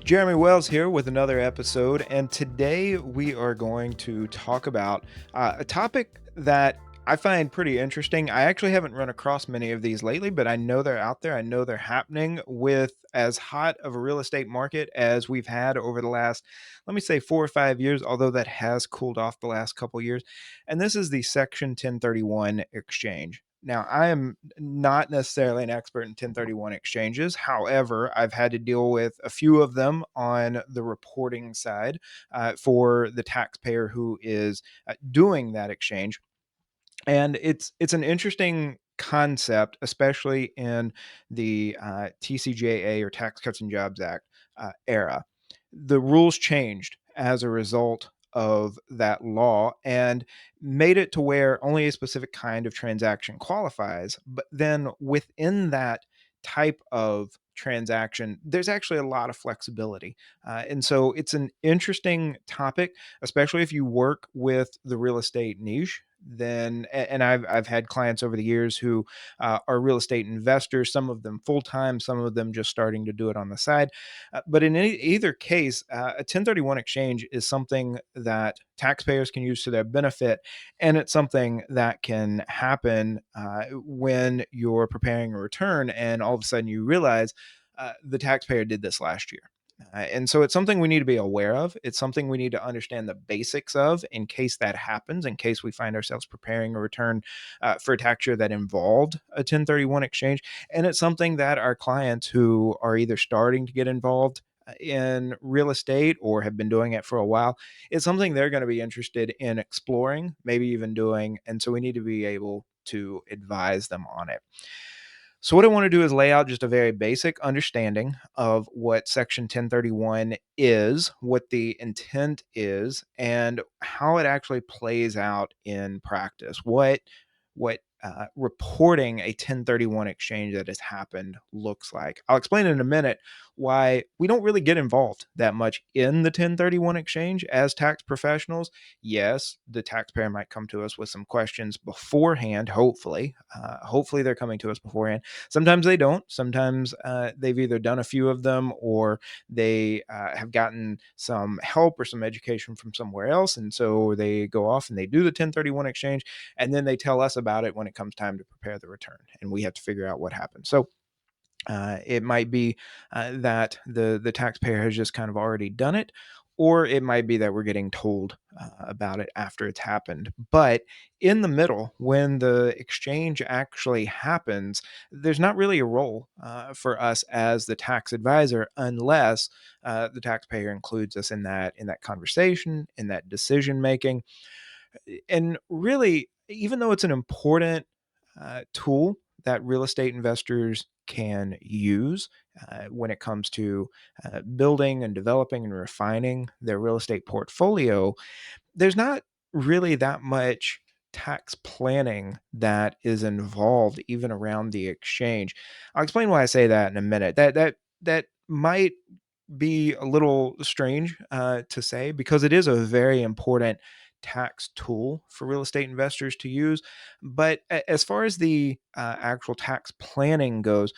Jeremy Wells here with another episode, and today we are going to talk about a topic that I find pretty interesting. I actually haven't run across many of these lately, but I know they're out there. I know they're happening with as hot of a real estate market as we've had over the last, let me say, 4 or 5 years, although that has cooled off the last couple years. And this is the Section 1031 exchange. Now, I am not necessarily an expert in 1031 exchanges. However, I've had to deal with a few of them on the reporting side for the taxpayer who is doing that exchange. And it's an interesting concept, especially in the TCJA or Tax Cuts and Jobs Act era. The rules changed as a result of that law and made it to where only a specific kind of transaction qualifies. But then within that type of transaction, there's actually a lot of flexibility. And so it's an interesting topic, especially if you work with the real estate niche. Then and I've had clients over the years who are real estate investors, some of them full time, some of them just starting to do it on the side. But in either case, a 1031 exchange is something that taxpayers can use to their benefit, and it's something that can happen when you're preparing a return, and all of a sudden you realize the taxpayer did this last year. And so it's something we need to be aware of. It's something we need to understand the basics of in case that happens, in case we find ourselves preparing a return for a tax year that involved a 1031 exchange. And it's something that our clients who are either starting to get involved in real estate or have been doing it for a while, it's something they're going to be interested in exploring, maybe even doing. And so we need to be able to advise them on it. So, what I want to do is lay out just a very basic understanding of what Section 1031 is, what the intent is, and how it actually plays out in practice. What reporting a 1031 exchange that has happened looks like. I'll explain in a minute why we don't really get involved that much in the 1031 exchange as tax professionals. Yes, the taxpayer might come to us with some questions beforehand, hopefully. Hopefully, they're coming to us beforehand. Sometimes they don't. Sometimes they've either done a few of them or they have gotten some help or some education from somewhere else. And so they go off and they do the 1031 exchange, and then they tell us about it when it comes time to prepare the return. And we have to figure out what happened. So it might be that the taxpayer has just kind of already done it, or it might be that we're getting told about it after it's happened. But in the middle, when the exchange actually happens, there's not really a role for us as the tax advisor unless the taxpayer includes us in that conversation, in that decision making. And really, even though it's an important tool that real estate investors can use when it comes to building and developing and refining their real estate portfolio, there's not really that much tax planning that is involved even around the exchange. I'll explain why I say that in a minute. That might be a little strange to say because it is a very important tax tool for real estate investors to use. But as far as the actual tax planning goes,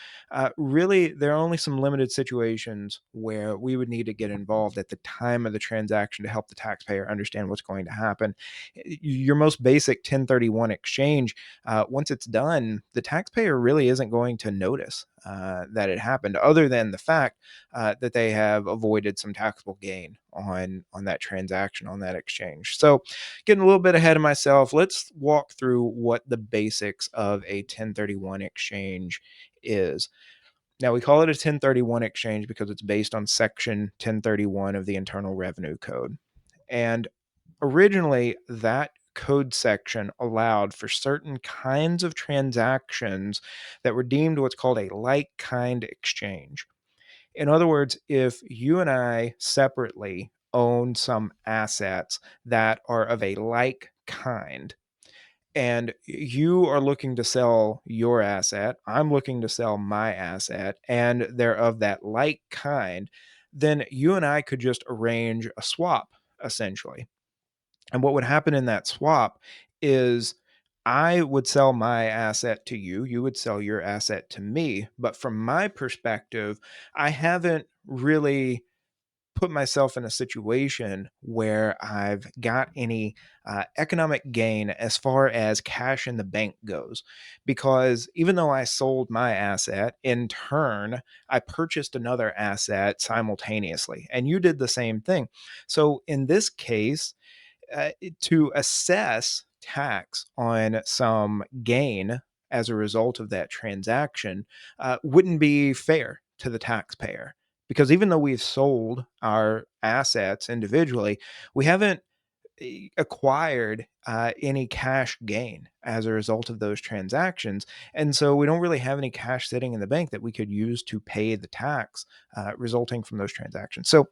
really, there are only some limited situations where we would need to get involved at the time of the transaction to help the taxpayer understand what's going to happen. Your most basic 1031 exchange, once it's done, the taxpayer really isn't going to notice that it happened, other than the fact that they have avoided some taxable gain on that transaction, on that exchange. So, getting a little bit ahead of myself, let's walk through what the basics of a 1031 exchange is. Now, we call it a 1031 exchange because it's based on Section 1031 of the Internal Revenue Code. And originally, that code section allowed for certain kinds of transactions that were deemed what's called a like kind exchange. In other words, if you and I separately own some assets that are of a like kind, and you are looking to sell your asset, I'm looking to sell my asset, and they're of that like kind, then you and I could just arrange a swap essentially. And what would happen in that swap is I would sell my asset to you, you would sell your asset to me. But from my perspective, I haven't really put myself in a situation where I've got any economic gain as far as cash in the bank goes. Because even though I sold my asset, in turn, I purchased another asset simultaneously. And you did the same thing. So in this case, to assess tax on some gain as a result of that transaction wouldn't be fair to the taxpayer. Because even though we've sold our assets individually, we haven't acquired any cash gain as a result of those transactions. And so we don't really have any cash sitting in the bank that we could use to pay the tax resulting from those transactions. So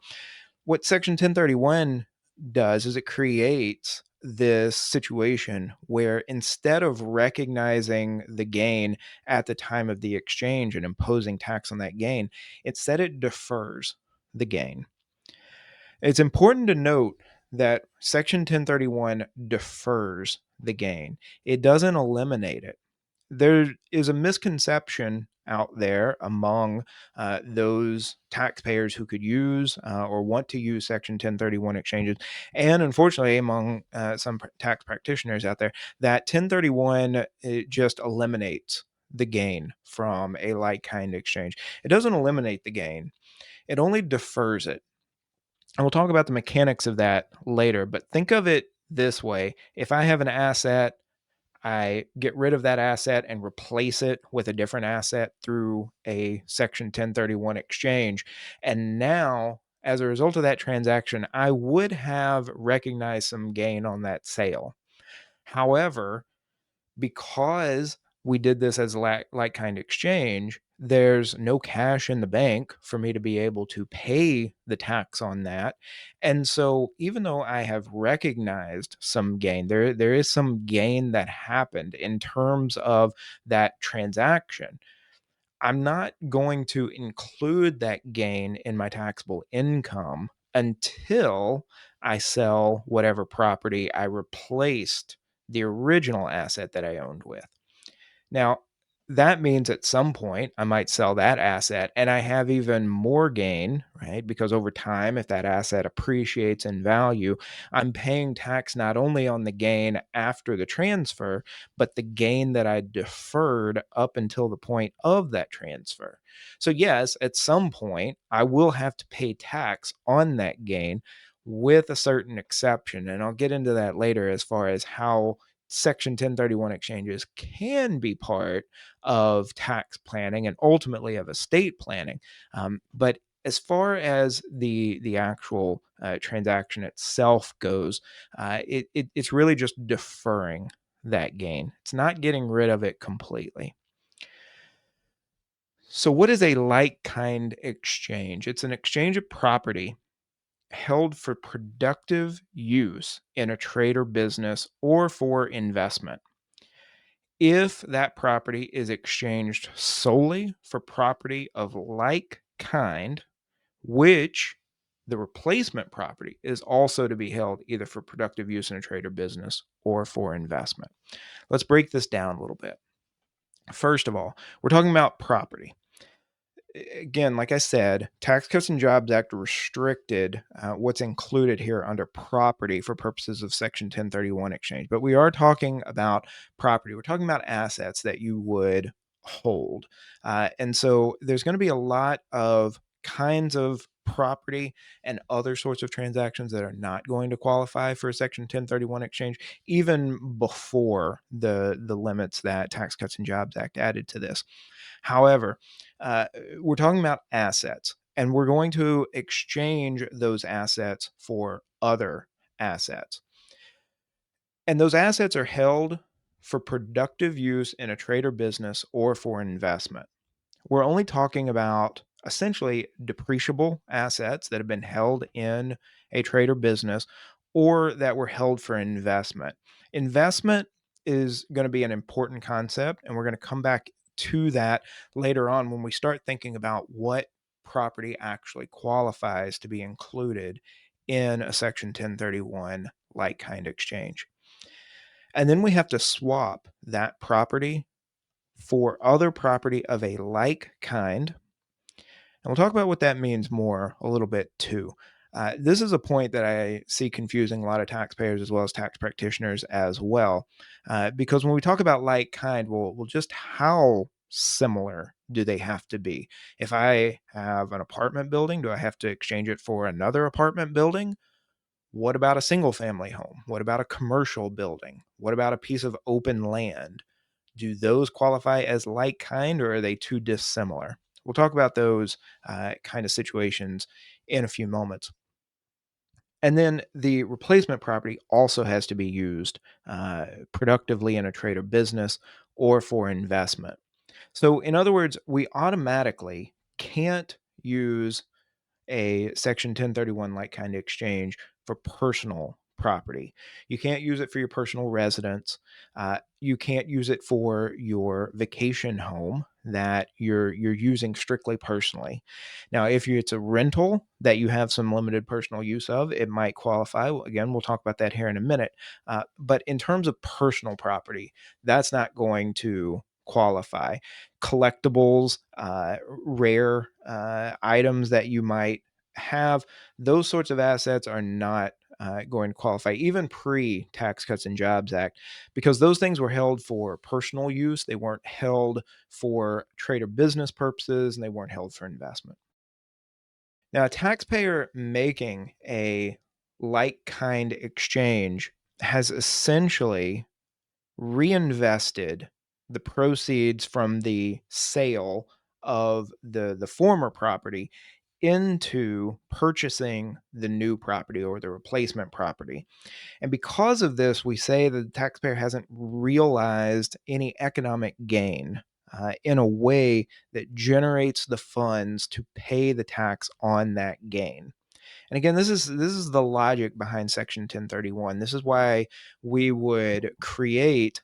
what Section 1031 does is it creates this situation where instead of recognizing the gain at the time of the exchange and imposing tax on that gain, instead it defers the gain. It's important to note that Section 1031 defers the gain. It doesn't eliminate it. There is a misconception out there among those taxpayers who could use or want to use Section 1031 exchanges, and unfortunately, among some tax practitioners out there, that 1031 it just eliminates the gain from a like kind exchange. It doesn't eliminate the gain, it only defers it. And we'll talk about the mechanics of that later, but think of it this way. If I have an asset, I get rid of that asset and replace it with a different asset through a Section 1031 exchange. And now, as a result of that transaction, I would have recognized some gain on that sale. However, because we did this as a like kind exchange, there's no cash in the bank for me to be able to pay the tax on that. And so even though I have recognized some gain, there is some gain that happened in terms of that transaction. I'm not going to include that gain in my taxable income until I sell whatever property I replaced the original asset that I owned with. Now, that means at some point I might sell that asset and I have even more gain, right? Because over time, if that asset appreciates in value, I'm paying tax not only on the gain after the transfer, but the gain that I deferred up until the point of that transfer. So, yes, at some point, I will have to pay tax on that gain with a certain exception. And I'll get into that later as far as how Section 1031 exchanges can be part of tax planning and ultimately of estate planning. But as far as the actual transaction itself goes, it's really just deferring that gain. It's not getting rid of it completely. So, what is a like kind exchange? It's an exchange of property held for productive use in a trade or business or for investment. If that property is exchanged solely for property of like kind, which the replacement property is also to be held either for productive use in a trade or business or for investment. Let's break this down a little bit. First of all, we're talking about property. Again, like I said, Tax Cuts and Jobs Act restricted what's included here under property for purposes of Section 1031 exchange. But we are talking about property. We're talking about assets that you would hold. And so there's going to be a lot of kinds of property and other sorts of transactions that are not going to qualify for a Section 1031 exchange, even before the limits that Tax Cuts and Jobs Act added to this. However, uh, we're talking about assets, and we're going to exchange those assets for other assets. And those assets are held for productive use in a trade or business or for investment. We're only talking about essentially depreciable assets that have been held in a trade or business or that were held for investment. Investment is going to be an important concept, and we're going to come back to that later on when we start thinking about what property actually qualifies to be included in a Section 1031 like kind exchange. And then we have to swap that property for other property of a like kind. And we'll talk about what that means more a little bit too. This is a point that I see confusing a lot of taxpayers as well as tax practitioners as well, because when we talk about like kind, well, just how similar do they have to be? If I have an apartment building, do I have to exchange it for another apartment building? What about a single family home? What about a commercial building? What about a piece of open land? Do those qualify as like kind or are they too dissimilar? We'll talk about those kind of situations in a few moments. And then the replacement property also has to be used productively in a trade or business or for investment. So, in other words, we automatically can't use a Section 1031 like kind of exchange for personal property. You can't use it for your personal residence. You can't use it for your vacation home that you're using strictly personally. Now, if it's a rental that you have some limited personal use of, it might qualify. Again, we'll talk about that here in a minute. But in terms of personal property, that's not going to qualify. Collectibles, rare items that you might have, those sorts of assets are not going to qualify, even pre Tax Cuts and Jobs Act, because those things were held for personal use. They weren't held for trade or business purposes, and they weren't held for investment. Now, a taxpayer making a like kind exchange has essentially reinvested the proceeds from the sale of the former property into purchasing the new property or the replacement property. And because of this, we say that the taxpayer hasn't realized any economic gain in a way that generates the funds to pay the tax on that gain. And again, this is the logic behind Section 1031. This is why we would create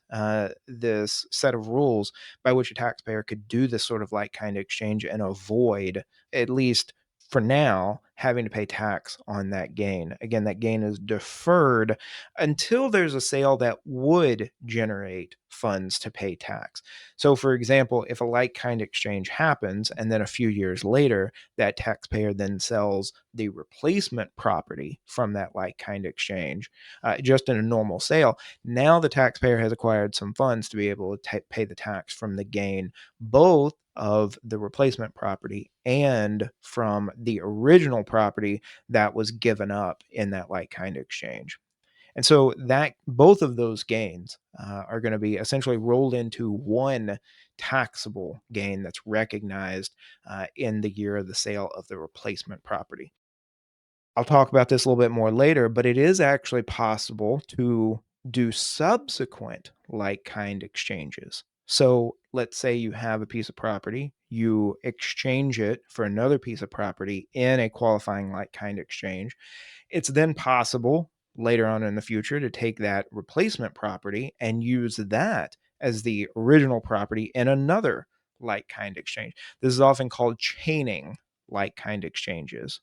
this set of rules by which a taxpayer could do this sort of like kind of exchange and avoid, at least for now, having to pay tax on that gain. Again, that gain is deferred until there's a sale that would generate funds to pay tax. So, for example, if a like kind exchange happens and then a few years later, that taxpayer then sells the replacement property from that like kind exchange, just in a normal sale. Now the taxpayer has acquired some funds to be able to pay the tax from the gain, both of the replacement property and from the original property that was given up in that like kind exchange. And so that both of those gains are going to be essentially rolled into one taxable gain that's recognized in the year of the sale of the replacement property. I'll talk about this a little bit more later, but it is actually possible to do subsequent like kind exchanges. So let's say you have a piece of property, you exchange it for another piece of property in a qualifying like kind exchange. It's then possible later on in the future to take that replacement property and use that as the original property in another like kind exchange. This is often called chaining like kind exchanges.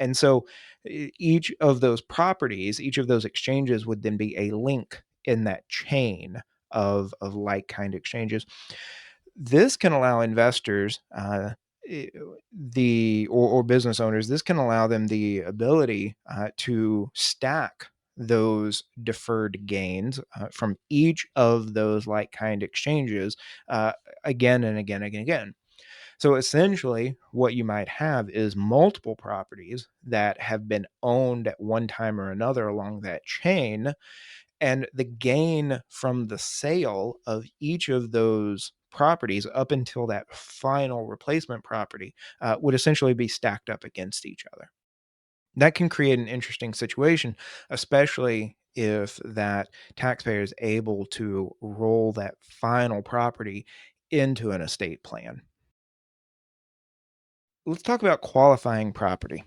And so each of those properties, each of those exchanges would then be a link in that chain of like kind exchanges. This can allow investors, i- or business owners, this can allow them the ability to stack those deferred gains from each of those like kind exchanges uh, again and again and again. So essentially, what you might have is multiple properties that have been owned at one time or another along that chain, and the gain from the sale of each of those properties up until that final replacement property would essentially be stacked up against each other. That can create an interesting situation, especially if that taxpayer is able to roll that final property into an estate plan. Let's talk about qualifying property.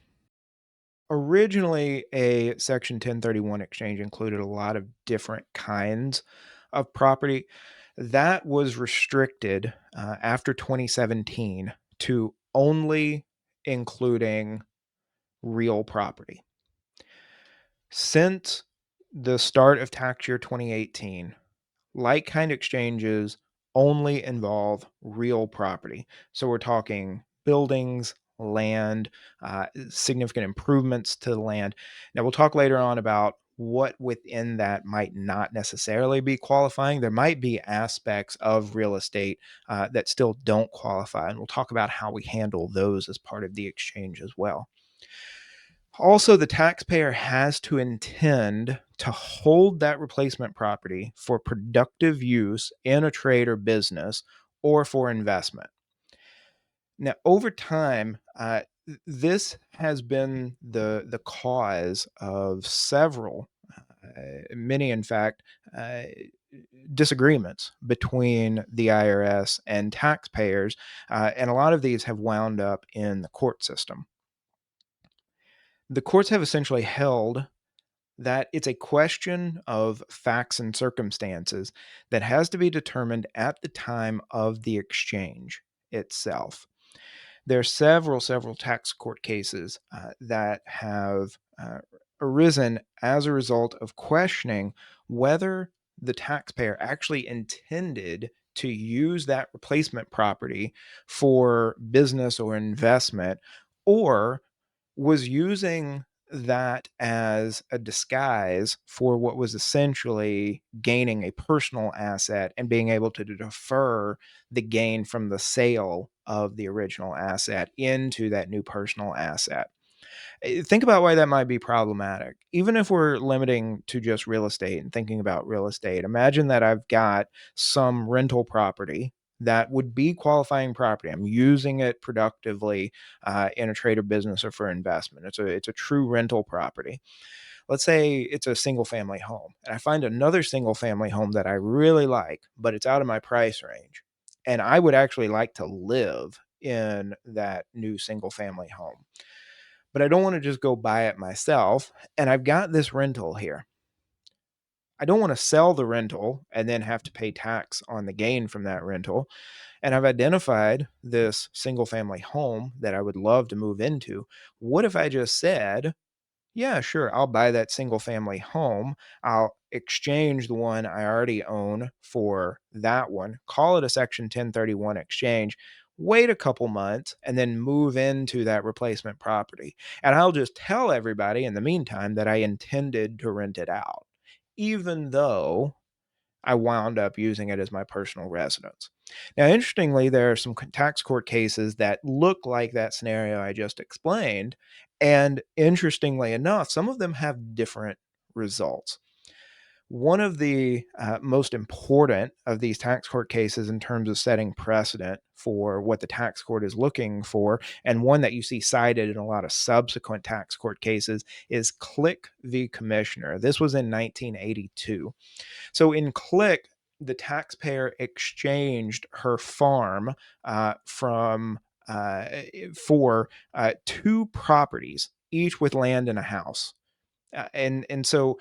Originally, a Section 1031 exchange included a lot of different kinds of property. That was restricted after 2017 to only including real property. Since the start of tax year 2018, like kind exchanges only involve real property. So we're talking buildings, land, significant improvements to the land. Now, we'll talk later on about what within that might not necessarily be qualifying. There might be aspects of real estate that still don't qualify, and we'll talk about how we handle those as part of the exchange as well. Also, the taxpayer has to intend to hold that replacement property for productive use in a trade or business or for investment. Now, over time, this has been the cause of several, many in fact, uh, disagreements between the IRS and taxpayers, and a lot of these have wound up in the court system. The courts have essentially held that it's a question of facts and circumstances that has to be determined at the time of the exchange itself. There are several tax court cases that have arisen as a result of questioning whether the taxpayer actually intended to use that replacement property for business or investment, or was using that as a disguise for what was essentially gaining a personal asset and being able to defer the gain from the sale of the original asset into that new personal asset. Think about why that might be problematic. Even if we're limiting to just real estate and thinking about real estate, imagine that I've got some rental property that would be qualifying property. I'm using it productively in a trade or business or for investment. It's a true rental property. Let's say it's a single family home, and I find another single family home that I really like, but it's out of my price range. And I would actually like to live in that new single family home, but I don't want to just go buy it myself. And I've got this rental here. I don't want to sell the rental and then have to pay tax on the gain from that rental. And I've identified this single family home that I would love to move into. What if I just said, yeah, sure. I'll buy that single family home. I'll exchange the one I already own for that one, call it a Section 1031 exchange, wait a couple months, and then move into that replacement property. And I'll just tell everybody in the meantime that I intended to rent it out, even though I wound up using it as my personal residence. Now, interestingly, there are some tax court cases that look like that scenario I just explained. And interestingly enough, some of them have different results. One of the most important of these tax court cases in terms of setting precedent for what the tax court is looking for, and one that you see cited in a lot of subsequent tax court cases, is Click v. Commissioner. This was in 1982. So in Click, the taxpayer exchanged her farm from for two properties, each with land and a house. And so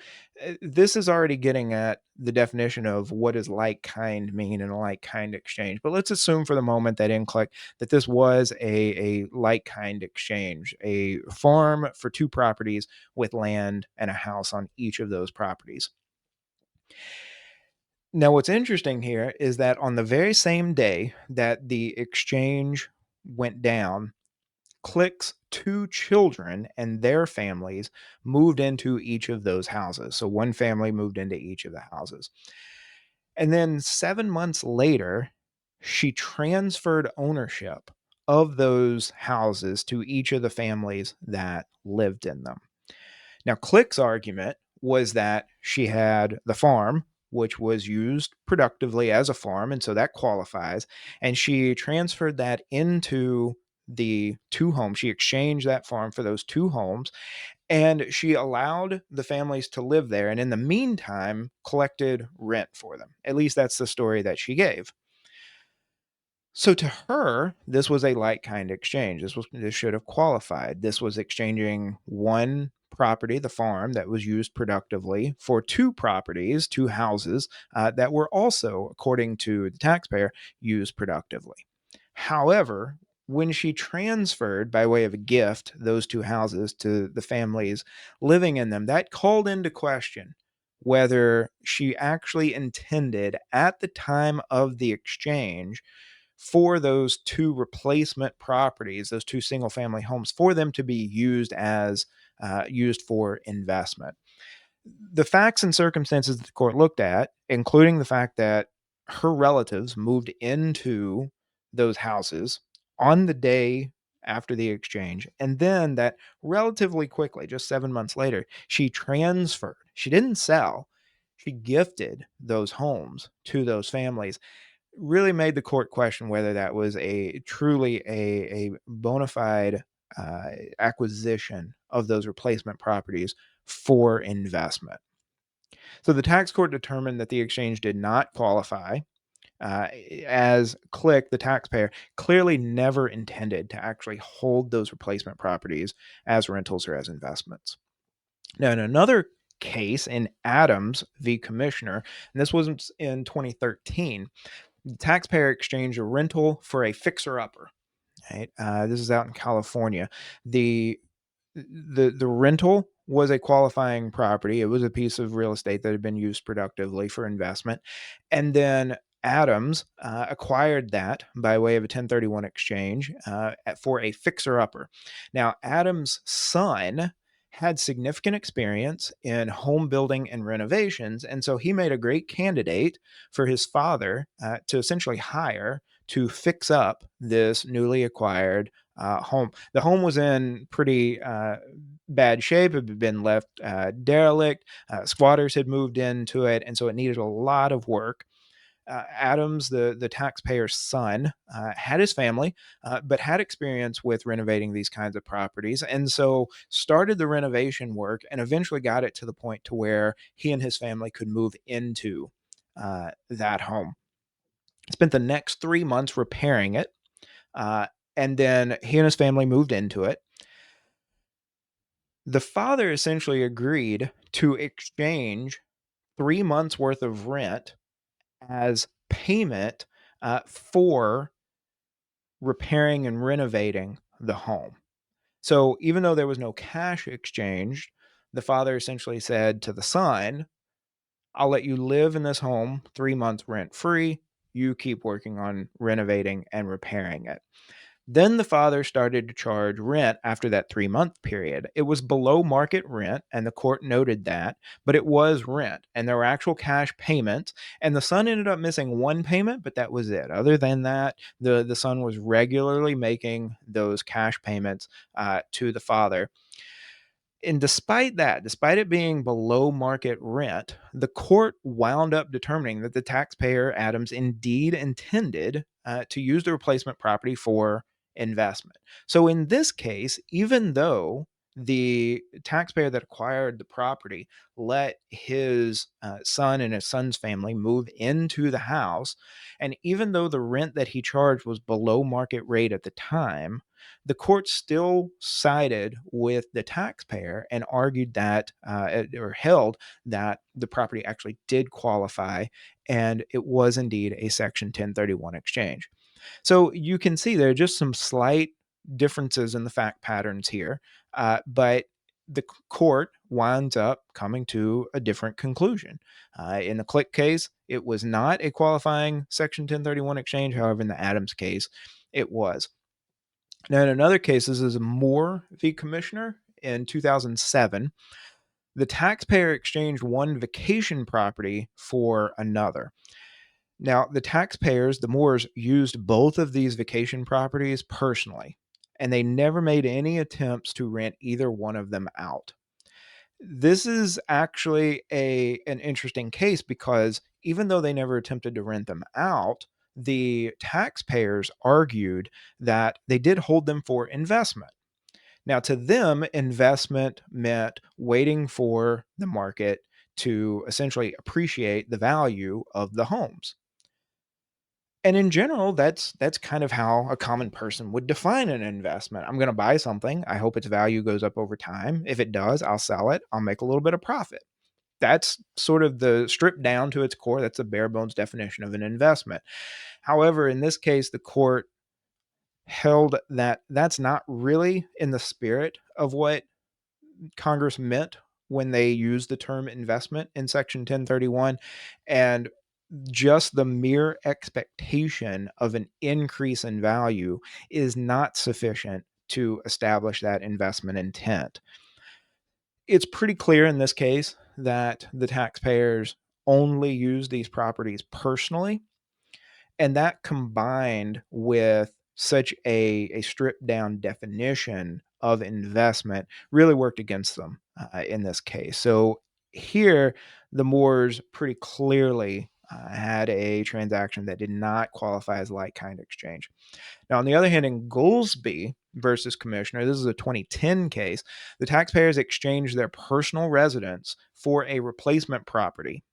this is already getting at the definition of what does like kind mean in a like kind exchange. But let's assume for the moment that in Click that this was a like kind exchange, a farm for two properties with land and a house on each of those properties. Now, what's interesting here is that on the very same day that the exchange went down, Click's two children and their families moved into each of those houses. So one family moved into each of the houses. And then 7 months later, she transferred ownership of those houses to each of the families that lived in them. Now, Click's argument was that she had the farm, which was used productively as a farm, and so that qualifies. And she transferred that into the two homes. She exchanged that farm for those two homes, and she allowed the families to live there. And in the meantime, collected rent for them. At least that's the story that she gave. So to her, this was a like kind exchange. This should have qualified. This was exchanging one property, the farm that was used productively, for two properties, two houses that were also, according to the taxpayer, used productively. However, when she transferred by way of a gift those two houses to the families living in them, that called into question whether she actually intended at the time of the exchange for those two replacement properties, those two single family homes, for them to be used for investment. The facts and circumstances that the court looked at, including the fact that her relatives moved into those houses on the day after the exchange, and then that relatively quickly, just 7 months later, she transferred. She didn't sell, she gifted those homes to those families, really made the court question whether that was a truly a bona fide uh, acquisition of those replacement properties for investment. So the tax court determined that the exchange did not qualify, as Click, the taxpayer, clearly never intended to actually hold those replacement properties as rentals or as investments. Now, in another case in Adams v. Commissioner, and this was in 2013, the taxpayer exchanged a rental for a fixer-upper. Right, this is out in California. The the rental was a qualifying property. It was a piece of real estate that had been used productively for investment. And then Adams acquired that by way of a 1031 exchange for a fixer upper. Now, Adams' son had significant experience in home building and renovations. And so he made a great candidate for his father to essentially hire to fix up this newly acquired home. The home was in pretty bad shape. It had been left derelict. Squatters had moved into it, and so it needed a lot of work. Adams, the taxpayer's son, had his family, but had experience with renovating these kinds of properties, and so started the renovation work, and eventually got it to the point to where he and his family could move into that home. Spent the next 3 months repairing it, uh, and then he and his family moved into it. The father essentially agreed to exchange 3 months worth of rent as payment for repairing and renovating the home. So even though there was no cash exchanged, the father essentially said to the son, I'll let you live in this home 3 months rent free. You keep working on renovating and repairing it. Then the father started to charge rent after that 3 month period. It was below market rent, and the court noted that, but it was rent, and there were actual cash payments. And the son ended up missing one payment, but that was it. Other than that, the son was regularly making those cash payments to the father. And despite that, despite it being below market rent, the court wound up determining that the taxpayer, Adams, indeed intended to use the replacement property for investment. So in this case, even though the taxpayer that acquired the property let his son and his son's family move into the house, and even though the rent that he charged was below market rate at the time, the court still sided with the taxpayer and argued that, or held that the property actually did qualify, and it was indeed a Section 1031 exchange. So you can see there are just some slight differences in the fact patterns here, but the court winds up coming to a different conclusion. In the Click case, it was not a qualifying Section 1031 exchange. However, in the Adams case, it was. Now, in another case, this is Moore v. Commissioner in 2007. The taxpayer exchanged one vacation property for another. Now, the taxpayers, the Moores, used both of these vacation properties personally, and they never made any attempts to rent either one of them out. This is actually an interesting case because even though they never attempted to rent them out, the taxpayers argued that they did hold them for investment. Now, to them, investment meant waiting for the market to essentially appreciate the value of the homes. And in general, that's kind of how a common person would define an investment. I'm going to buy something. I hope its value goes up over time. If it does, I'll sell it. I'll make a little bit of profit. That's sort of the stripped down to its core. That's the bare bones definition of an investment. However, in this case, the court held that that's not really in the spirit of what Congress meant when they used the term investment in Section 1031. And just the mere expectation of an increase in value is not sufficient to establish that investment intent. It's pretty clear in this case that the taxpayers only use these properties personally, and that combined with such a stripped down definition of investment really worked against them in this case. So here, the Moores pretty clearly had a transaction that did not qualify as like kind exchange. Now, on the other hand, in Goolsby versus Commissioner, this is a 2010 case, the taxpayers exchanged their personal residence for a replacement property.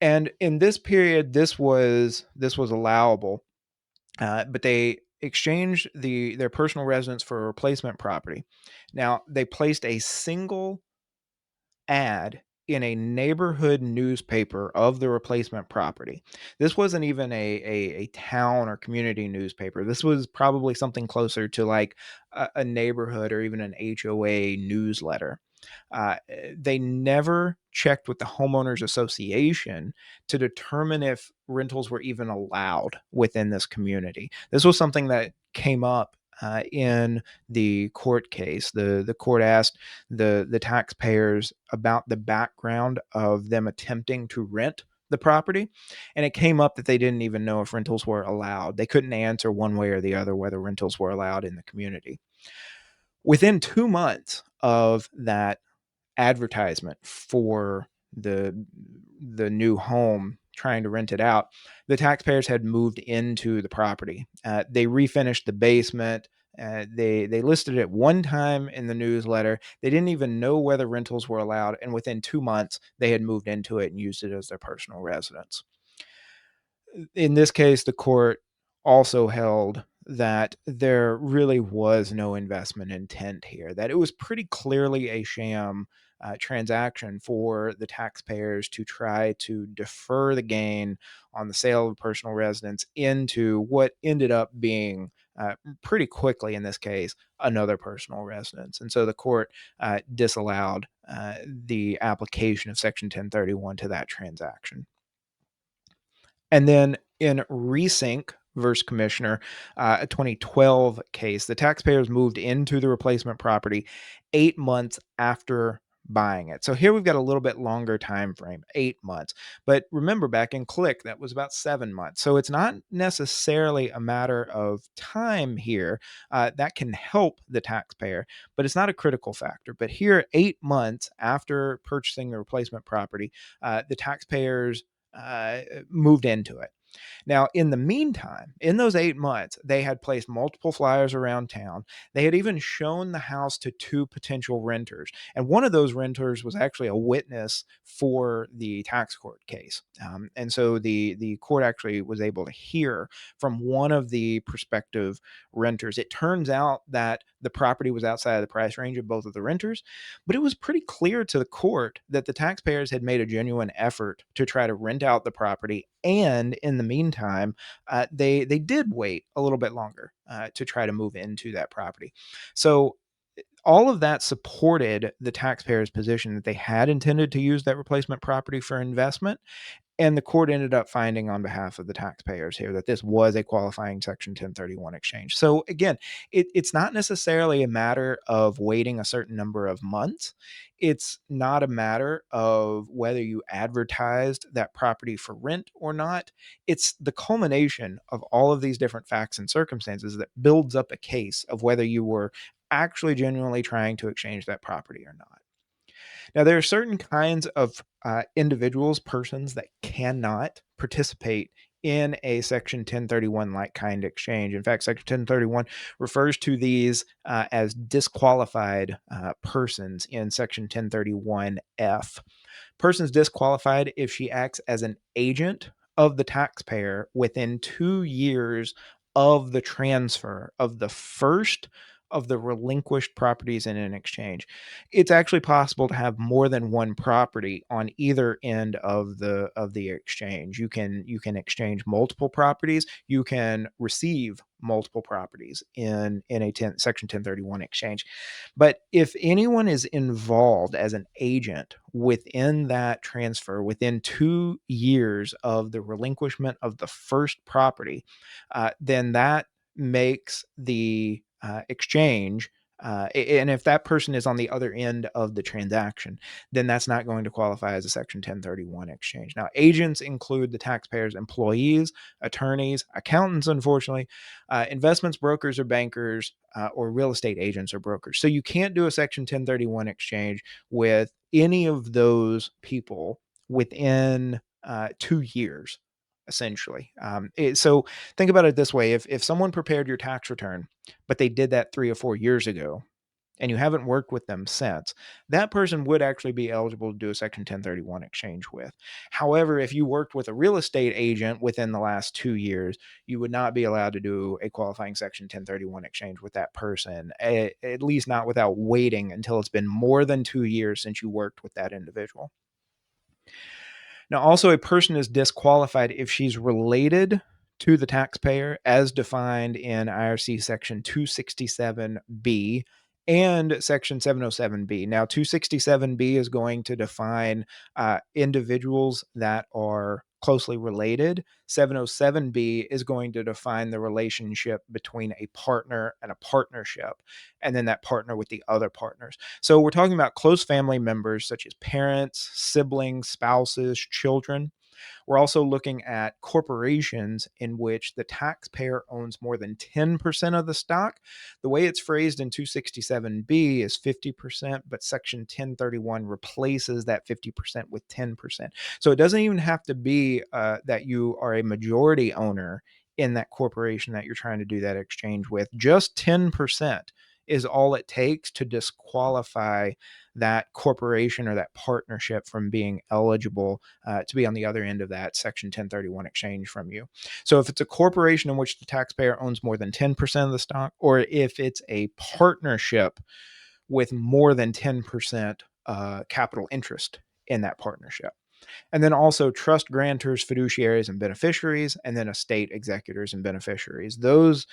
And in this period, this was allowable, but they exchanged their personal residence for a replacement property. Now, they placed a single ad in a neighborhood newspaper of the replacement property. This wasn't even a town or community newspaper. This was probably something closer to like a neighborhood or even an HOA newsletter. They never checked with the homeowners association to determine if rentals were even allowed within this community. This was something that came up in the court case. The court asked the taxpayers about the background of them attempting to rent the property, and it came up that they didn't even know if rentals were allowed. They couldn't answer one way or the other whether rentals were allowed in the community. Within 2 months of that advertisement for the new home trying to rent it out, the taxpayers had moved into the property. They refinished the basement. They listed it one time in the newsletter. They didn't even know whether rentals were allowed, and within 2 months, they had moved into it and used it as their personal residence. In this case, the court also held that there really was no investment intent here, that it was pretty clearly a sham transaction for the taxpayers to try to defer the gain on the sale of a personal residence into what ended up being pretty quickly, in this case, another personal residence. And so the court disallowed the application of Section 1031 to that transaction. And then in Resync versus Commissioner, a 2012 case, the taxpayers moved into the replacement property 8 months after buying it. So here we've got a little bit longer time frame, 8 months. But remember, back in Click, that was about 7 months. So it's not necessarily a matter of time here. That can help the taxpayer, but it's not a critical factor. But here, 8 months after purchasing the replacement property, the taxpayers moved into it. Now, in the meantime, in those 8 months, they had placed multiple flyers around town. They had even shown the house to two potential renters. And one of those renters was actually a witness for the tax court case. And so the court actually was able to hear from one of the prospective renters. It turns out that the property was outside of the price range of both of the renters, but it was pretty clear to the court that the taxpayers had made a genuine effort to try to rent out the property. And in the meantime, they did wait a little bit longer to try to move into that property. So all of that supported the taxpayers' position that they had intended to use that replacement property for investment, and the court ended up finding on behalf of the taxpayers here that this was a qualifying Section 1031 exchange. So again, it's not necessarily a matter of waiting a certain number of months. It's not a matter of whether you advertised that property for rent or not. It's the culmination of all of these different facts and circumstances that builds up a case of whether you were actually genuinely trying to exchange that property or not. Now, there are certain kinds of individuals, persons that cannot participate in a Section 1031 like kind exchange. In fact, Section 1031 refers to these as disqualified persons in Section 1031F. Persons disqualified if she acts as an agent of the taxpayer within 2 years of the transfer of the first of the relinquished properties in an exchange. It's actually possible to have more than one property on either end of the exchange. You can exchange multiple properties. You can receive multiple properties in a section 1031 exchange. But if anyone is involved as an agent within that transfer within 2 years of the relinquishment of the first property, then that makes the exchange. And if that person is on the other end of the transaction, then that's not going to qualify as a Section 1031 exchange. Now, agents include the taxpayer's employees, attorneys, accountants, unfortunately, investments brokers or bankers, or real estate agents or brokers. So you can't do a Section 1031 exchange with any of those people within 2 years, essentially. So think about it this way: if someone prepared your tax return, but they did that 3 or 4 years ago, and you haven't worked with them since, that person would actually be eligible to do a Section 1031 exchange with. However, if you worked with a real estate agent within the last 2 years, you would not be allowed to do a qualifying Section 1031 exchange with that person, at least not without waiting until it's been more than 2 years since you worked with that individual. Now, also, a person is disqualified if she's related to the taxpayer as defined in IRC Section 267B and Section 707B. Now, 267B is going to define individuals that are closely related. 707B is going to define the relationship between a partner and a partnership, and then that partner with the other partners. So we're talking about close family members such as parents, siblings, spouses, children. We're also looking at corporations in which the taxpayer owns more than 10% of the stock. The way it's phrased in 267B is 50%, but Section 1031 replaces that 50% with 10%. So it doesn't even have to be that you are a majority owner in that corporation that you're trying to do that exchange with. Just 10% is all it takes to disqualify that corporation or that partnership from being eligible to be on the other end of that Section 1031 exchange from you. So if it's a corporation in which the taxpayer owns more than 10% of the stock, or if it's a partnership with more than 10% capital interest in that partnership. And then also trust grantors, fiduciaries, and beneficiaries, and then estate executors and beneficiaries. Those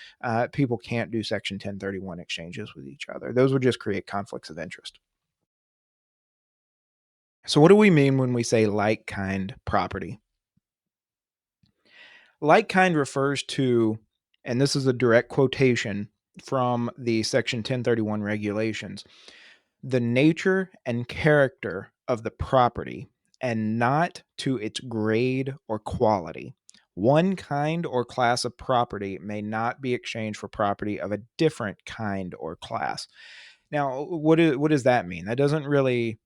people can't do Section 1031 exchanges with each other. Those would just create conflicts of interest. So, what do we mean when we say like kind property? Like kind refers to, and this is a direct quotation from the Section 1031 regulations, the nature and character of the property and not to its grade or quality. One kind or class of property may not be exchanged for property of a different kind or class. Now, what does that mean? That doesn't really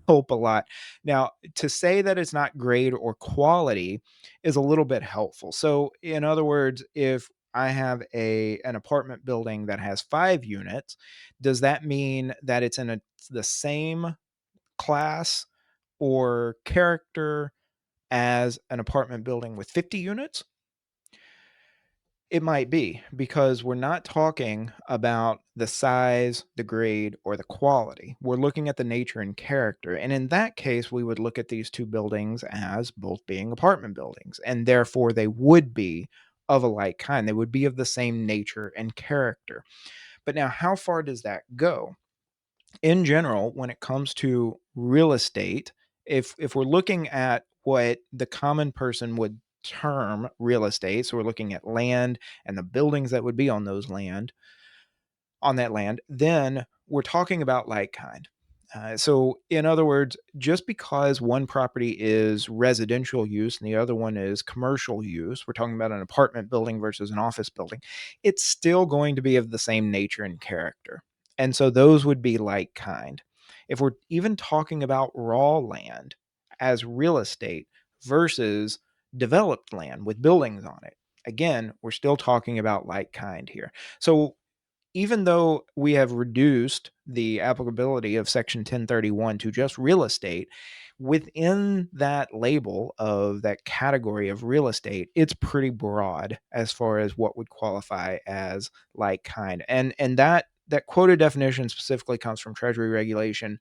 help a lot. Now, to say that it's not grade or quality is a little bit helpful. So, in other words, if I have an apartment building that has 5 units, does that mean that it's in the same class or character as an apartment building with 50 units? It might be, because we're not talking about the size, the grade, or the quality. We're looking at the nature and character. And in that case, we would look at these two buildings as both being apartment buildings, and therefore they would be of a like kind. They would be of the same nature and character. But now, how far does that go? In general, when it comes to real estate, if we're looking at what the common person would term real estate, so we're looking at land and the buildings that would be on that land, then we're talking about like kind. So, in other words, just because one property is residential use and the other one is commercial use, we're talking about an apartment building versus an office building, it's still going to be of the same nature and character. And so, those would be like kind. If we're even talking about raw land as real estate versus developed land with buildings on it, again, we're still talking about like kind here. So, even though we have reduced the applicability of Section 1031 to just real estate, within that label of that category of real estate, it's pretty broad as far as what would qualify as like kind. And that quoted definition specifically comes from Treasury Regulation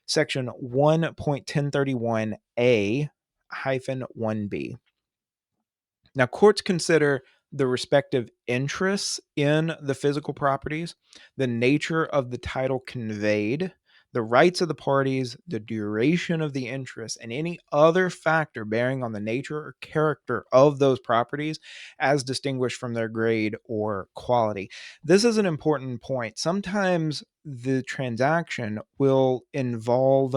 Section 1.1031A hyphen 1B. Now, courts consider the respective interests in the physical properties, the nature of the title conveyed, the rights of the parties, the duration of the interest, and any other factor bearing on the nature or character of those properties as distinguished from their grade or quality. This is an important point. Sometimes the transaction will involve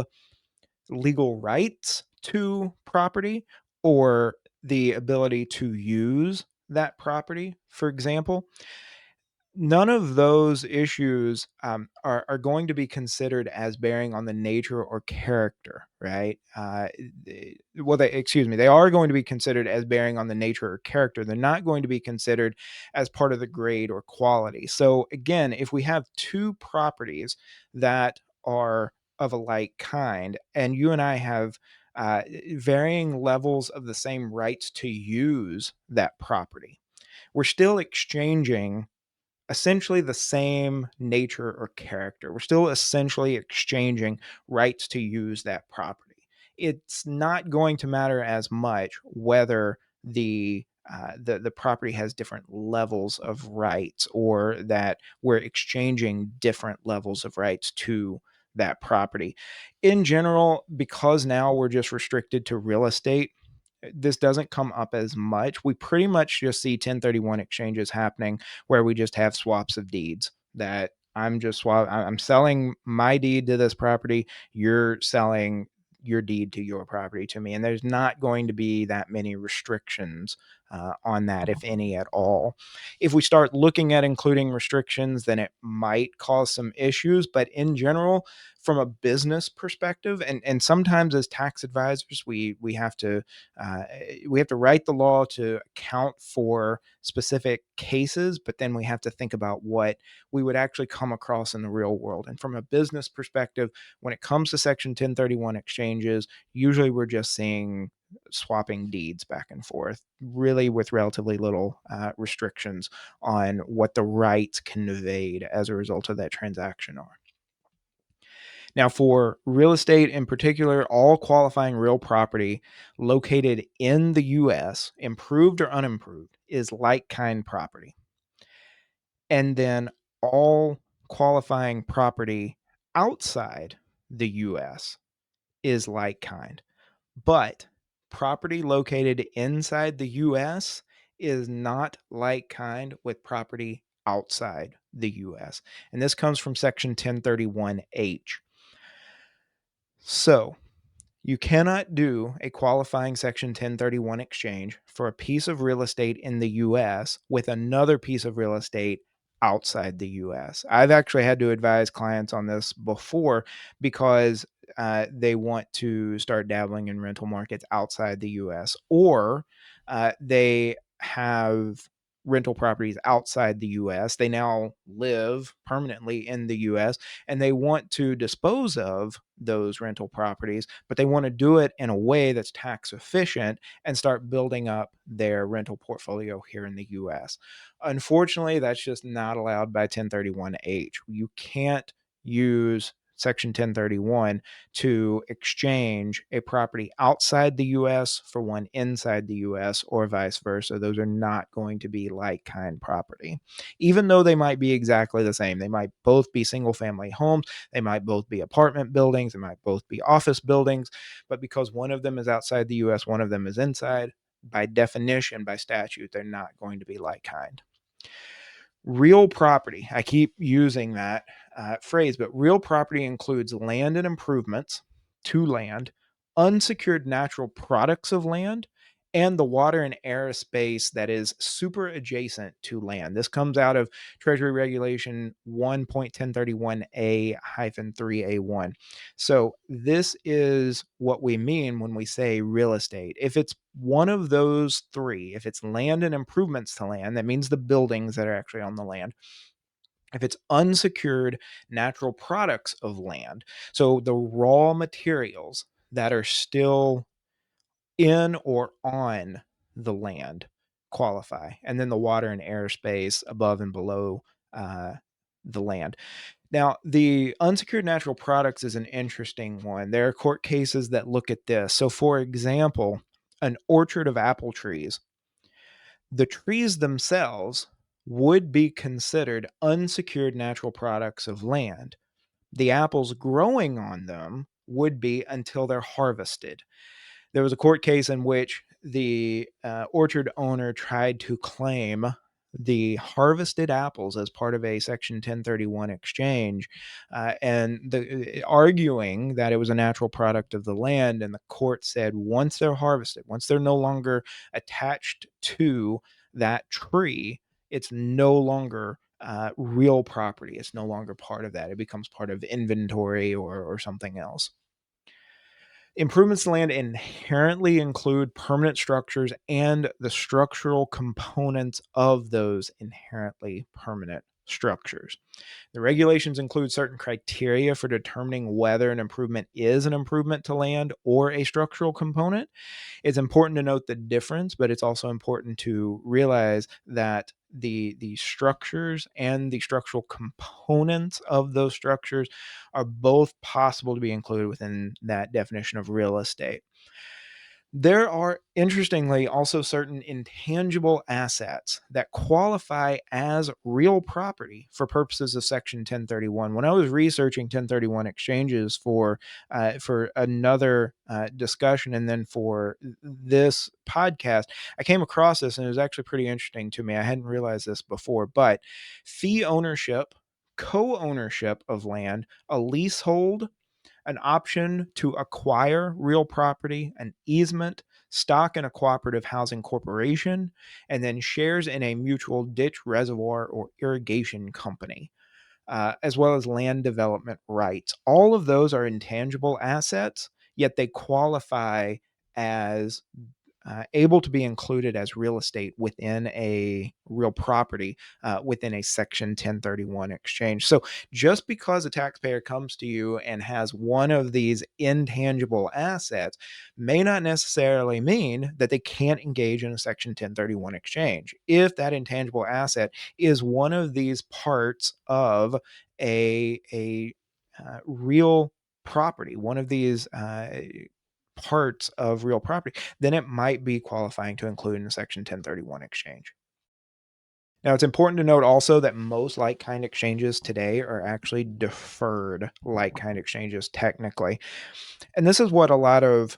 legal rights to property or the ability to use that property, for example. None of those issues are going to be considered as bearing on the nature or character, right? Well, excuse me, they are going to be considered as bearing on the nature or character. They're not going to be considered as part of the grade or quality. So, again, if we have two properties that are of a like kind, and you and I have varying levels of the same rights to use that property, we're still exchanging essentially the same nature or character. We're still essentially exchanging rights to use that property. It's not going to matter as much whether the property has different levels of rights or that we're exchanging different levels of rights to that property. In general, because now we're just restricted to real estate, this doesn't come up as much. We pretty much just see 1031 exchanges happening where we just have swaps of deeds that I'm selling my deed to this property, you're selling your deed to your property to me, and there's not going to be that many restrictions on that, if any at all. If we start looking at including restrictions, then it might cause some issues, but in general, from a business perspective, and sometimes as tax advisors, uh, we have to write the law to account for specific cases, but then we have to think about what we would actually come across in the real world. And from a business perspective, when it comes to Section 1031 exchanges, usually we're just seeing swapping deeds back and forth, really with relatively little restrictions on what the rights conveyed as a result of that transaction are. Now, for real estate in particular, all qualifying real property located in the US, improved or unimproved, is like kind property. And then all qualifying property outside the US is like kind. But property located inside the US is not like kind with property outside the US. And this comes from Section 1031H. So, you cannot do a qualifying Section 1031 exchange for a piece of real estate in the US with another piece of real estate outside the US. I've actually had to advise clients on this before because they want to start dabbling in rental markets outside the US, or they have rental properties outside the US. They now live permanently in the US and they want to dispose of those rental properties, but they want to do it in a way that's tax efficient and start building up their rental portfolio here in the US. Unfortunately, that's just not allowed by 1031H. You can't use Section 1031 to exchange a property outside the US for one inside the US or vice versa. Those are not going to be like kind property, even though they might be exactly the same. They might both be single family homes, they might both be apartment buildings, they might both be office buildings, but because one of them is outside the US, one of them is inside, by definition, by statute, they're not going to be like kind. Real property, I keep using that phrase, but real property includes land and improvements to land, unsecured natural products of land, and the water and air space that is super adjacent to land. This comes out of Treasury Regulation 1.1031A-3A1. So, this is what we mean when we say real estate. If it's one of those three, if it's land and improvements to land, that means the buildings that are actually on the land. If it's unsecured natural products of land, so the raw materials that are still in or on the land qualify, and then the water and airspace above and below uh, the land. Now, the unsecured natural products is an interesting one. There are court cases that look at this. So, for example, an orchard of apple trees, the trees themselves would be considered unsecured natural products of land. The apples growing on them would be until they're harvested. There was a court case in which the orchard owner tried to claim the harvested apples as part of a Section 1031 exchange, arguing that it was a natural product of the land. And the court said once they're harvested, once they're no longer attached to that tree, it's no longer real property. It's no longer part of that. It becomes part of inventory or something else. Improvements to land inherently include permanent structures and the structural components of those inherently permanent structures. The regulations include certain criteria for determining whether an improvement is an improvement to land or a structural component. It's important to note the difference, but it's also important to realize that the structures and the structural components of those structures are both possible to be included within that definition of real estate. There are, interestingly, also certain intangible assets that qualify as real property for purposes of Section 1031. When I was researching 1031 exchanges for another discussion and then for this podcast, I came across this and it was actually pretty interesting to me. I hadn't realized this before, but fee ownership, co-ownership of land, a leasehold, an option to acquire real property, an easement, stock in a cooperative housing corporation, and then shares in a mutual ditch, reservoir, or irrigation company, as well as land development rights. All of those are intangible assets, yet they qualify as able to be included as real estate within a real property within a Section 1031 exchange. So just because a taxpayer comes to you and has one of these intangible assets may not necessarily mean that they can't engage in a Section 1031 exchange. If that intangible asset is one of these parts of a real property, one of these parts of real property, then it might be qualifying to include in a Section 1031 exchange. Now, it's important to note also that most like kind exchanges today are actually deferred like kind exchanges, technically. And this is what a lot of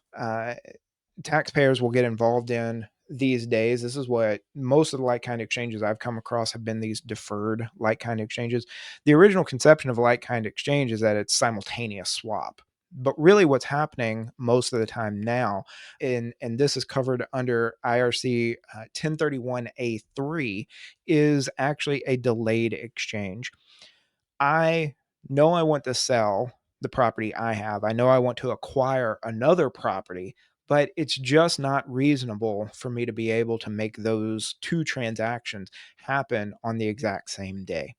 taxpayers will get involved in these days. This is what most of the like kind exchanges I've come across have been, these deferred like kind exchanges. The original conception of a like kind exchange is that it's simultaneous swap. But really, what's happening most of the time now, and this is covered under IRC 1031A3, is actually a delayed exchange. I know I want to sell the property I have. I know I want to acquire another property, but it's just not reasonable for me to be able to make those two transactions happen on the exact same day.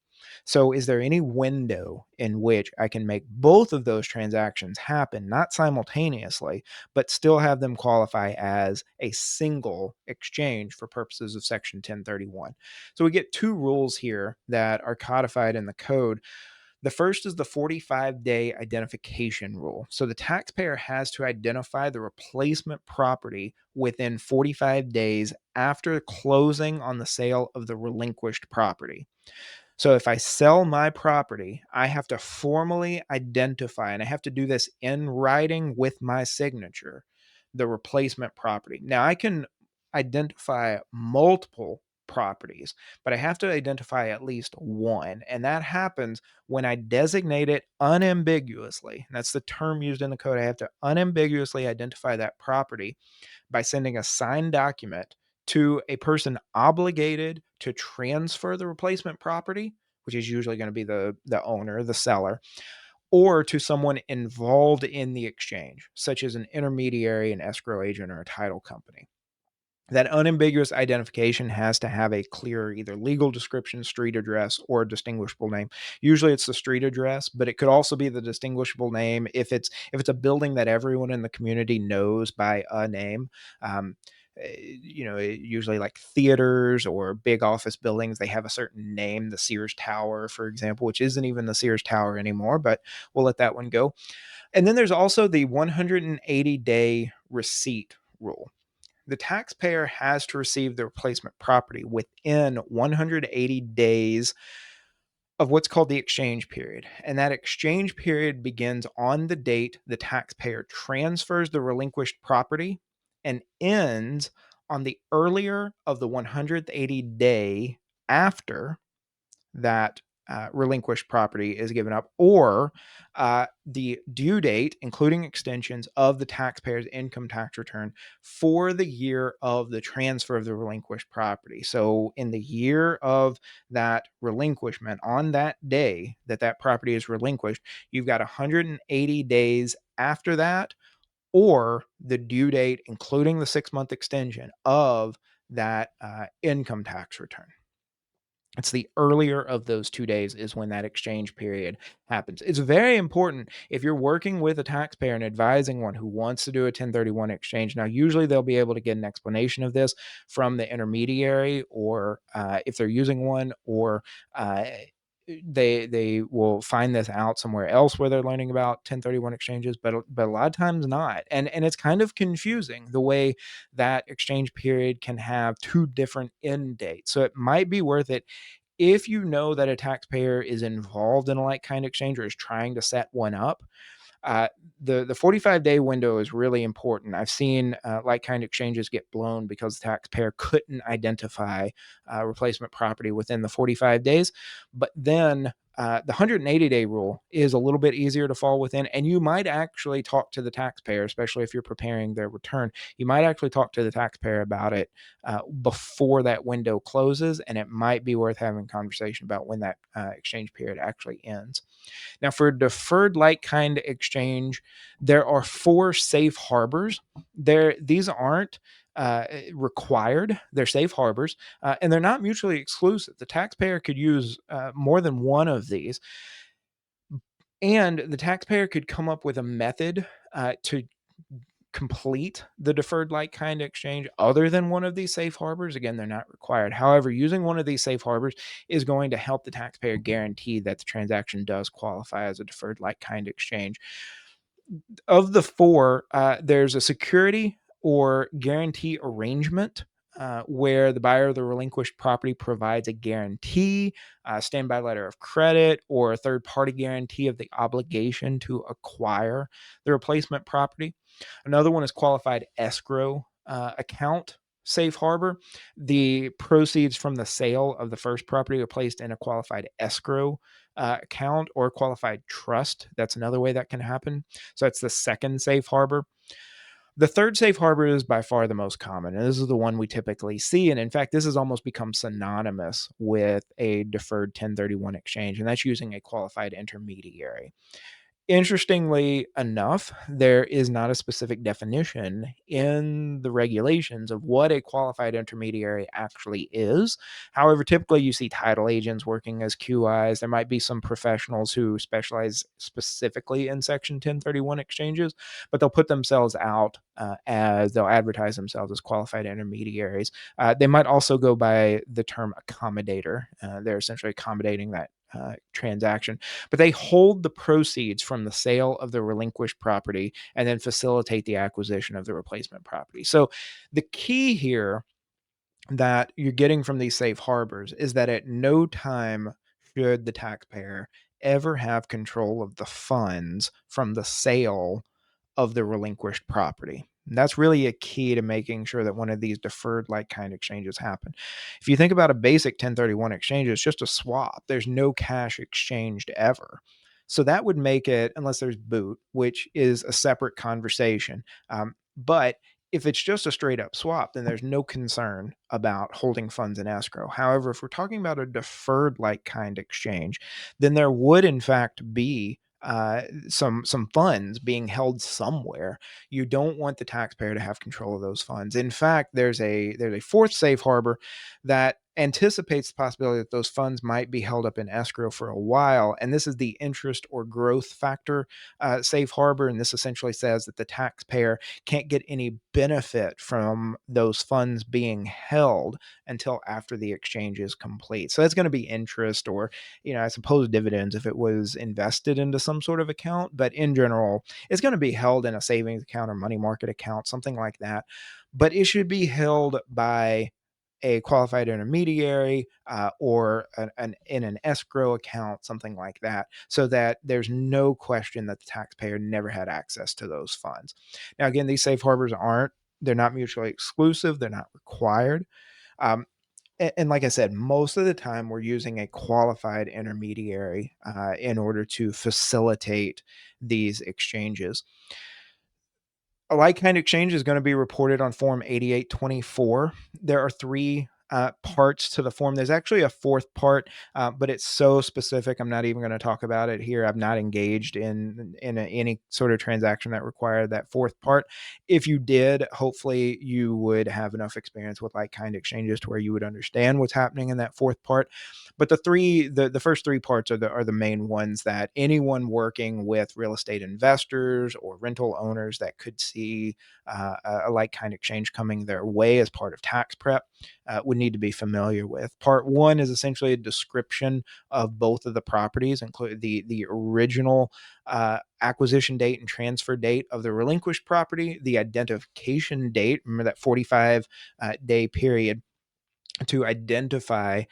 So, is there any window in which I can make both of those transactions happen, not simultaneously, but still have them qualify as a single exchange for purposes of Section 1031? So, we get two rules here that are codified in the code. The first is the 45-day identification rule. So the taxpayer has to identify the replacement property within 45 days after closing on the sale of the relinquished property. So if I sell my property, I have to formally identify, and I have to do this in writing with my signature, the replacement property. Now, I can identify multiple properties, but I have to identify at least one. And that happens when I designate it unambiguously. That's the term used in the code. I have to unambiguously identify that property by sending a signed document to a person obligated to transfer the replacement property, which is usually going to be the owner, the seller, or to someone involved in the exchange, such as an intermediary, an escrow agent, or a title company. That unambiguous identification has to have a clear either legal description, street address, or distinguishable name. Usually it's the street address, but it could also be the distinguishable name if it's a building that everyone in the community knows by a name. Um, Usually like theaters or big office buildings, they have a certain name, the Sears Tower, for example, which isn't even the Sears Tower anymore, but we'll let that one go. And then there's also the 180-day receipt rule. The taxpayer has to receive the replacement property within 180 days of what's called the exchange period. And that exchange period begins on the date the taxpayer transfers the relinquished property and ends on the earlier of the 180 day after that relinquished property is given up, or the due date, including extensions of the taxpayer's income tax return for the year of the transfer of the relinquished property. So, in the year of that relinquishment, on that day that that property is relinquished, you've got 180 days after that, or the due date, including the 6 month extension of that income tax return. It's the earlier of those 2 days is when that exchange period happens. It's very important if you're working with a taxpayer and advising one who wants to do a 1031 exchange. Now, usually they'll be able to get an explanation of this from the intermediary, or if they're using one, or uh, they will find this out somewhere else where they're learning about 1031 exchanges, but a lot of times not. And it's kind of confusing the way that exchange period can have two different end dates. So it might be worth it if you know that a taxpayer is involved in a like kind exchange or is trying to set one up. uh, the 45-day window is really important. I've seen like kind exchanges get blown because the taxpayer couldn't identify replacement property within the 45 days. But then the 180-day rule is a little bit easier to fall within, and you might actually talk to the taxpayer, especially if you're preparing their return. You might actually talk to the taxpayer about it before that window closes, and it might be worth having a conversation about when that exchange period actually ends. Now, for a deferred like kind exchange, there are four safe harbors. These aren't required. They're safe harbors, and they're not mutually exclusive. The taxpayer could use more than one of these, and the taxpayer could come up with a method to complete the deferred like kind exchange other than one of these safe harbors. Again, they're not required. However, using one of these safe harbors is going to help the taxpayer guarantee that the transaction does qualify as a deferred like kind exchange. Of the four, there's a security or guarantee arrangement. Where the buyer of the relinquished property provides a guarantee, a standby letter of credit, or a third party guarantee of the obligation to acquire the replacement property. Another one is qualified escrow account safe harbor. The proceeds from the sale of the first property are placed in a qualified escrow account or qualified trust. That's another way that can happen. So that's the second safe harbor. The third safe harbor is by far the most common, and this is the one we typically see. And in fact, this has almost become synonymous with a deferred 1031 exchange, and that's using a qualified intermediary. Interestingly enough, there is not a specific definition in the regulations of what a qualified intermediary actually is. However, typically you see title agents working as QIs. There might be some professionals who specialize specifically in Section 1031 exchanges, but they'll put themselves out as they'll advertise themselves as qualified intermediaries. They might also go by the term accommodator. They're essentially accommodating that transaction, but they hold the proceeds from the sale of the relinquished property and then facilitate the acquisition of the replacement property. So the key here that you're getting from these safe harbors is that at no time should the taxpayer ever have control of the funds from the sale of the relinquished property. And that's really a key to making sure that one of these deferred like kind exchanges happen. If you think about a basic 1031 exchange, it's just a swap. There's no cash exchanged ever. So that would make it, unless there's boot, which is a separate conversation. But if it's just a straight up swap, then there's no concern about holding funds in escrow. However, if we're talking about a deferred like kind exchange, then there would in fact be some funds being held somewhere. You don't want the taxpayer to have control of those funds. In fact, there's a fourth safe harbor that anticipates the possibility that those funds might be held up in escrow for a while, and this is the interest or growth factor safe harbor. And this essentially says that the taxpayer can't get any benefit from those funds being held until after the exchange is complete. So that's going to be interest, or I suppose dividends if it was invested into some sort of account. But in general, it's going to be held in a savings account or money market account, something like that. But it should be held by a qualified intermediary, or in an escrow account, something like that, so that there's no question that the taxpayer never had access to those funds. Now, again, these safe harbors they're not mutually exclusive, they're not required. Um, and like I said, most of the time we're using a qualified intermediary in order to facilitate these exchanges. A like kind exchange is going to be reported on Form 8824. There are three parts to the form. There's actually a fourth part, but it's so specific. I'm not even going to talk about it here. I'm not engaged in any sort of transaction that required that fourth part. If you did, hopefully you would have enough experience with like kind exchanges to where you would understand what's happening in that fourth part. But the first three parts are the main ones that anyone working with real estate investors or rental owners that could see a like kind exchange coming their way as part of tax prep would need to be familiar with. Part one is essentially a description of both of the properties, including the original acquisition date and transfer date of the relinquished property, the identification date. Remember that 45 day period to identify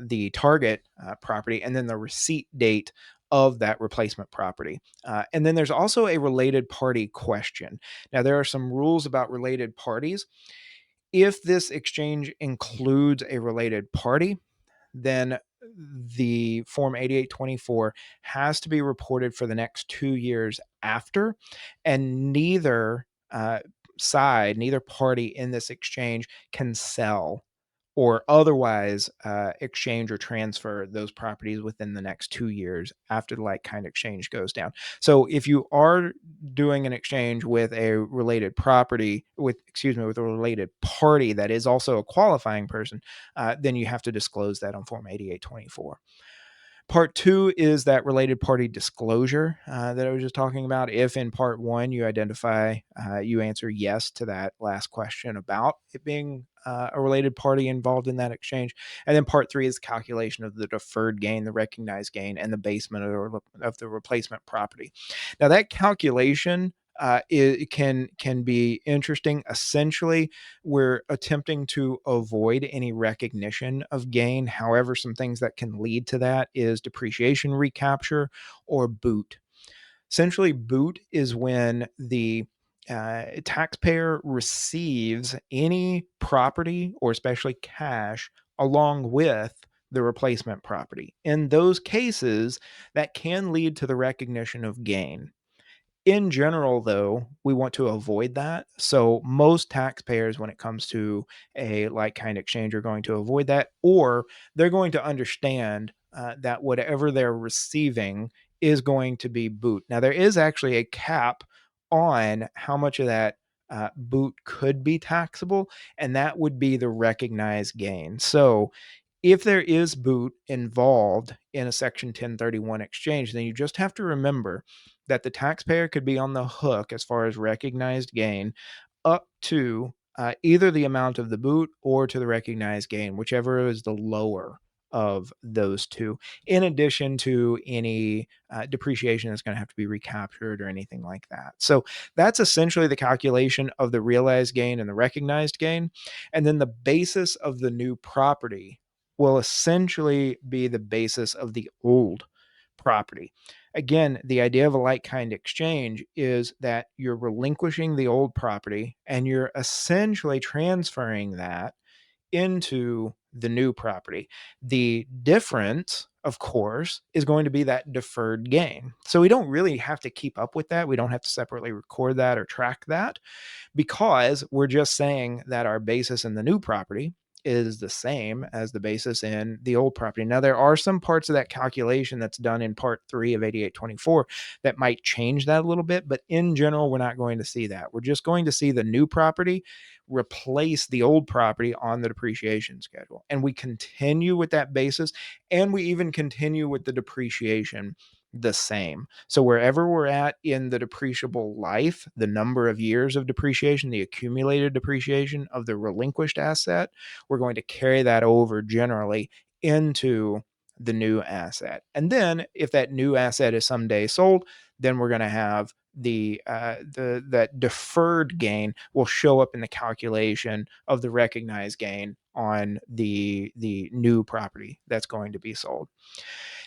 the target property, and then the receipt date of that replacement property. And then there's also a related party question. Now, there are some rules about related parties. If this exchange includes a related party, then the Form 8824 has to be reported for the next 2 years after, and neither party in this exchange can sell or otherwise exchange or transfer those properties within the next 2 years after the like kind exchange goes down. So if you are doing an exchange with a related property, with a related party that is also a qualifying person, then you have to disclose that on Form 8824. Part two is that related party disclosure that I was just talking about. If in part one you answer yes to that last question about it being a related party involved in that exchange. And then part three is calculation of the deferred gain, the recognized gain, and the basement of the replacement property. Now, that calculation it can be interesting. Essentially, we're attempting to avoid any recognition of gain. However, some things that can lead to that is depreciation recapture or boot. Essentially, boot is when the taxpayer receives any property or especially cash along with the replacement property. In those cases, that can lead to the recognition of gain. In general, though, we want to avoid that. So most taxpayers, when it comes to a like kind exchange, are going to avoid that, or they're going to understand that whatever they're receiving is going to be boot. Now, there is actually a cap on how much of that boot could be taxable, and that would be the recognized gain. So if there is boot involved in a Section 1031 exchange, then you just have to remember that the taxpayer could be on the hook as far as recognized gain up to either the amount of the boot or to the recognized gain, whichever is the lower of those two, in addition to any depreciation that's going to have to be recaptured or anything like that. So that's essentially the calculation of the realized gain and the recognized gain. And then the basis of the new property will essentially be the basis of the old property. Again, the idea of a like kind exchange is that you're relinquishing the old property and you're essentially transferring that into the new property. The difference, of course, is going to be that deferred gain. So we don't really have to keep up with that. We don't have to separately record that or track that, because we're just saying that our basis in the new property is the same as the basis in the old property. Now, there are some parts of that calculation that's done in Part 3 of 8824 that might change that a little bit, but in general, we're not going to see that. We're just going to see the new property replace the old property on the depreciation schedule. And we continue with that basis, and we even continue with the depreciation the same. So wherever we're at in the depreciable life, the number of years of depreciation, the accumulated depreciation of the relinquished asset, we're going to carry that over generally into the new asset. And then if that new asset is someday sold, then we're going to have the that deferred gain will show up in the calculation of the recognized gain on the new property that's going to be sold.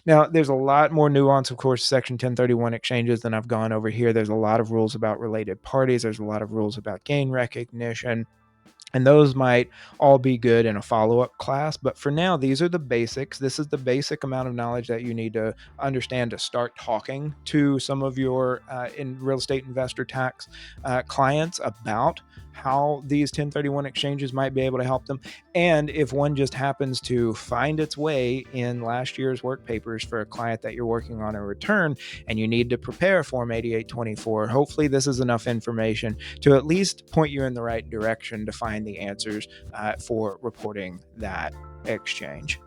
Now, there's a lot more nuance, of course, Section 1031 exchanges than I've gone over here. There's a lot of rules about related parties. There's a lot of rules about gain recognition. And those might all be good in a follow-up class. But for now, these are the basics. This is the basic amount of knowledge that you need to understand to start talking to some of your in real estate investor tax clients about how these 1031 exchanges might be able to help them. And if one just happens to find its way in last year's work papers for a client that you're working on a return and you need to prepare Form 8824, hopefully this is enough information to at least point you in the right direction to find the answers for reporting that exchange.